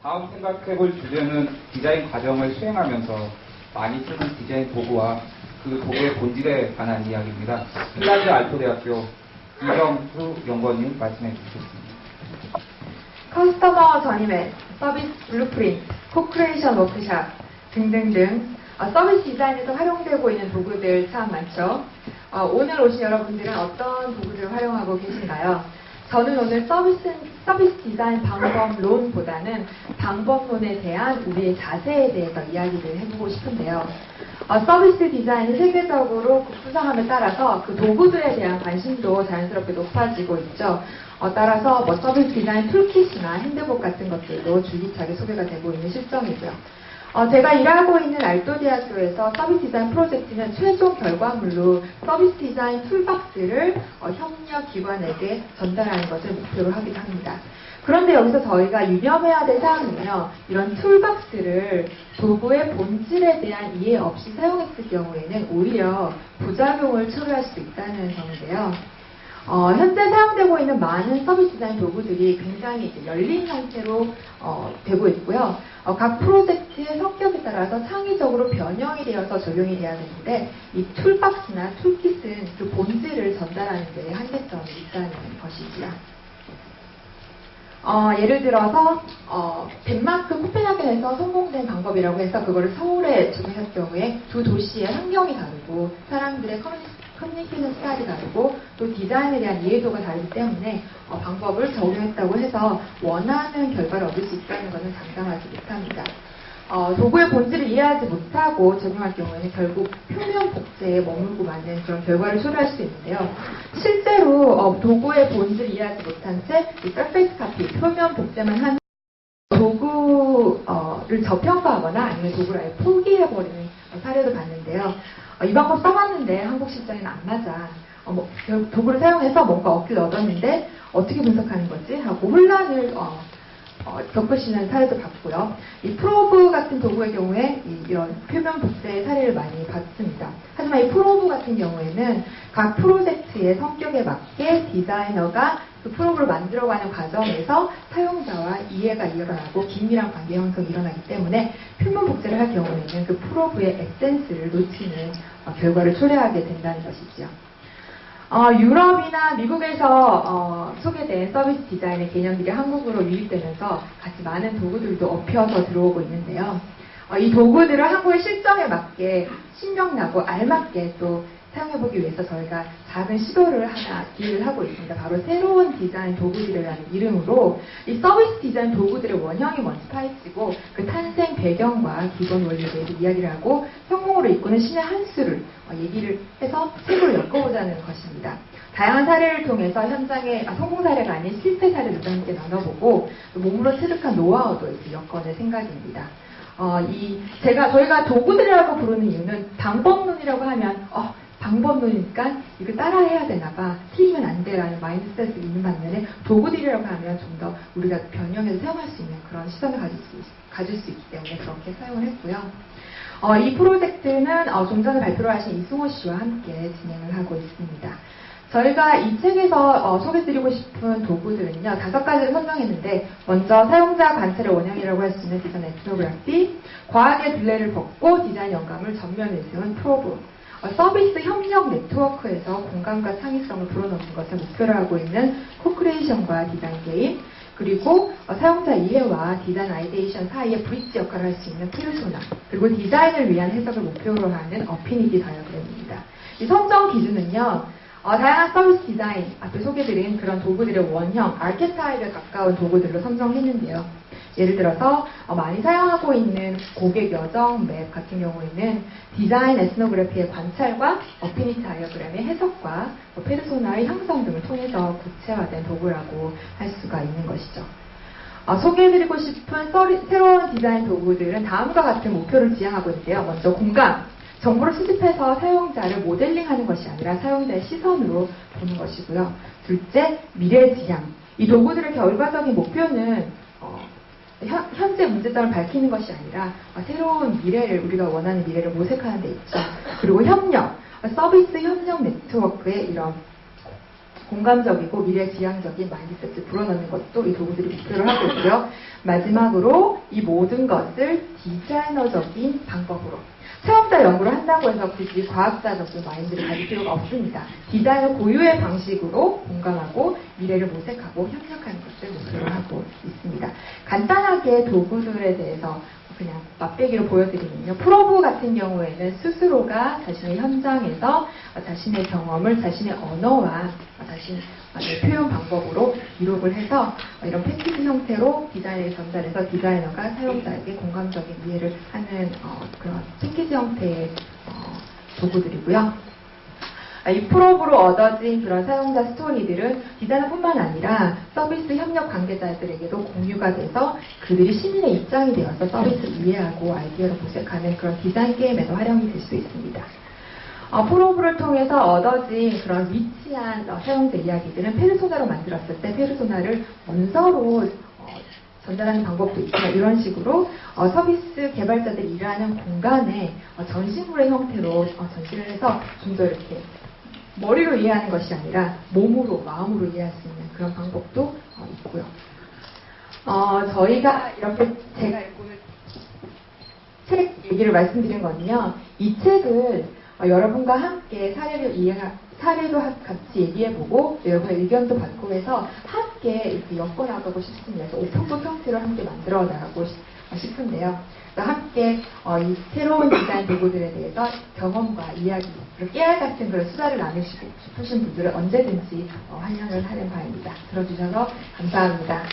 다음 생각해볼 주제는 디자인 과정을 수행하면서 많이 쓰는 디자인 도구와 그 도구의 본질에 관한 이야기입니다. 핀란드 알토대학교 이정수 연구원님 말씀해 주시겠습니다. 커스터머 전임의 서비스 블루프린트, 코크리에이션 워크샵 등등등 서비스 디자인에서 활용되고 있는 도구들 참 많죠. 오늘 오신 여러분들은 어떤 도구들을 활용하고 계신가요? 저는 오늘 서비스 디자인 방법론보다는 방법론에 대한 우리의 자세에 대해서 이야기를 해보고 싶은데요. 서비스 디자인이 세계적으로 급부상함에 따라서 그 도구들에 대한 관심도 자연스럽게 높아지고 있죠. 따라서 서비스 디자인 툴킷이나 핸드북 같은 것들도 줄기차게 소개가 되고 있는 실정이고요. 제가 일하고 있는 알토대학교에서 서비스 디자인 프로젝트는 최종 결과물로 서비스 디자인 툴박스를 협력 기관에게 전달하는 것을 목표로 하기도 합니다. 그런데 여기서 저희가 유념해야 될 사항은요, 이런 툴박스를 도구의 본질에 대한 이해 없이 사용했을 경우에는 오히려 부작용을 초래할 수도 있다는 점인데요. 현재 사용되고 있는 많은 서비스 디자인 도구들이 굉장히 이제 열린 형태로 되고 있고요. 각 프로젝트의 성격에 따라서 창의적으로 변형이 되어서 적용이 돼야 되는데 이 툴박스나 툴킷은 그 본질을 전달하는 데 한계점이 있다는 것이지요. 예를 들어서 덴마크 코펜하겐에서 성공된 방법이라고 해서 그거를 서울에 적용할 경우에 두 도시의 환경이 다르고 사람들의 커뮤니케이션 스타일이 다르고 또 디자인에 대한 이해도가 다르기 때문에 방법을 적용했다고 해서 원하는 결과를 얻을 수 있다는 것은 장담하지 못합니다. 도구의 본질을 이해하지 못하고 적용할 경우에는 결국 표면 복제에 머물고 마는 그런 결과를 초래할 수 있는데요. 실제로 도구의 본질을 이해하지 못한 채 서페이스 카피, 표면 복제만 하는 도구를 저평가하거나 아니면 도구를 아예 포기해버리는 사례도 봤는데요. 이 방법 써봤는데 한국 실정에는 안 맞아. 도구를 사용해서 뭔가 얻기를 얻었는데 어떻게 분석하는 거지? 하고 혼란을 겪으시는 사례도 봤고요. 이 프로브 같은 도구의 경우에 이런 표면 복제의 사례를 많이 봤습니다. 하지만 이 프로브 같은 경우에는 각 프로젝트의 성격에 맞게 디자이너가 그 프로브를 만들어가는 과정에서 사용자와 이해가 일어나고 긴밀한 관계 형성이 일어나기 때문에 표면 복제를 할 경우에는 그 프로브의 에센스를 놓치는 결과를 초래하게 된다는 것이죠. 유럽이나 미국에서 소개된 서비스 디자인의 개념들이 한국으로 유입되면서 같이 많은 도구들도 업혀서 들어오고 있는데요. 이 도구들을 한국의 실정에 맞게 신명나고 알맞게 또 사용해보기 위해서 저희가 작은 시도를 하나 기획을 하고 있습니다. 바로 새로운 디자인 도구들이라는 이름으로 이 서비스 디자인 도구들의 원형이 먼저 파헤치고 그 탄생 배경과 기본 원리에 대해서 이야기를 하고 성공으로 이끄는 신의 한 수를 얘기를 해서 책으로 엮어보자는 것입니다. 다양한 사례를 통해서 현장의 성공 사례가 아닌 실패 사례를 함께 나눠보고 몸으로 체득한 노하우도 이렇게 엮어낼 생각입니다. 저희가 도구들이라고 부르는 이유는 방법론이라고 하면 방법론이니까 이거 따라해야 되나봐, 틀리면 안 돼라는 마인드셋이 있는 반면에 도구들이라고 하면 좀 더 우리가 변형해서 사용할 수 있는 그런 시선을 가질 수 있기 때문에 그렇게 사용을 했고요. 이 프로젝트는 좀 전에 발표를 하신 이승호 씨와 함께 진행을 하고 있습니다. 저희가 이 책에서 소개드리고 싶은 도구들은요, 5가지를 설명했는데, 먼저 사용자 관찰의 원형이라고 할 수 있는 디자인 에트노그래피, 과학의 둘레를 벗고 디자인 영감을 전면에 세운 프로브, 서비스 협력 네트워크에서 공감과 창의성을 불어넣는 것을 목표로 하고 있는 코크리에이션과 디자인 게임, 그리고 사용자 이해와 디자인 아이디에이션 사이에 브릿지 역할을 할 수 있는 페르소나, 그리고 디자인을 위한 해석을 목표로 하는 어피니티 다이어그램입니다. 이 선정 기준은요, 다양한 서비스 디자인, 앞에 소개드린 그런 도구들의 원형, 아케타입에 가까운 도구들로 선정했는데요. 예를 들어서 많이 사용하고 있는 고객 여정 맵 같은 경우에는 디자인 에스노그래피의 관찰과 어피니티 다이어그램의 해석과 페르소나의 형성 등을 통해서 구체화된 도구라고 할 수가 있는 것이죠. 소개해드리고 싶은 새로운 디자인 도구들은 다음과 같은 목표를 지향하고 있는데요. 먼저 공감. 정보를 수집해서 사용자를 모델링하는 것이 아니라 사용자의 시선으로 보는 것이고요. 둘째, 미래지향. 이 도구들의 결과적인 목표는 현재 문제점을 밝히는 것이 아니라 새로운 미래를, 우리가 원하는 미래를 모색하는 데 있죠. 그리고 협력, 서비스 협력 네트워크의 이런 공감적이고 미래지향적인 마인드셋을 불어넣는 것도 이 도구들이 목표를 하고 있고요. 마지막으로 이 모든 것을 디자이너적인 방법으로 사용자 연구를 한다고 해서 굳이 과학자적인 마인드를 가질 필요가 없습니다. 디자이너 고유의 방식으로 공감하고 미래를 모색하고 협력하는 것을 목표로 하고 있습니다. 간단하게 도구들에 대해서 그냥 맛배기로 보여드리면요. 프로브 같은 경우에는 스스로가 자신의 현장에서 자신의 경험을 자신의 언어와 자신의 표현 방법으로 기록을 해서 이런 패키지 형태로 디자인에 전달해서 디자이너가 사용자에게 공감적인 이해를 하는 그런 패키지 형태의 도구들이고요. 이 프로브로 얻어진 그런 사용자 스토리들은 디자이너뿐만 아니라 서비스 협력 관계자들에게도 공유가 돼서 그들이 시민의 입장이 되어서 서비스를 이해하고 아이디어를 모색하는 그런 디자인 게임에도 활용이 될 수 있습니다. 프로브를 통해서 얻어진 그런 위치한 사용자 이야기들은 페르소나로 만들었을 때 페르소나를 문서로 전달하는 방법도 있지만 이런 식으로 서비스 개발자들이 일하는 공간에 전시물의 형태로 전시를 해서 좀 더 이렇게 머리로 이해하는 것이 아니라 몸으로, 마음으로 이해할 수 있는 그런 방법도 있고요. 저희가 이렇게 제가 읽고 책 얘기를 말씀드린 거는요. 이 책을 여러분과 함께 사례도 같이 얘기해보고 여러분의 의견도 받고 해서 함께 이렇게 엮어나가고 싶습니다. 오픈북 형태로 함께 만들어 나가고 싶은데요. 함께 이 새로운 디자인 도구들에 대해서 경험과 이야기, 그리고 깨알 같은 그런 수다를 나누시고 싶으신 분들은 언제든지 환영을 하는 바입니다. 들어주셔서 감사합니다.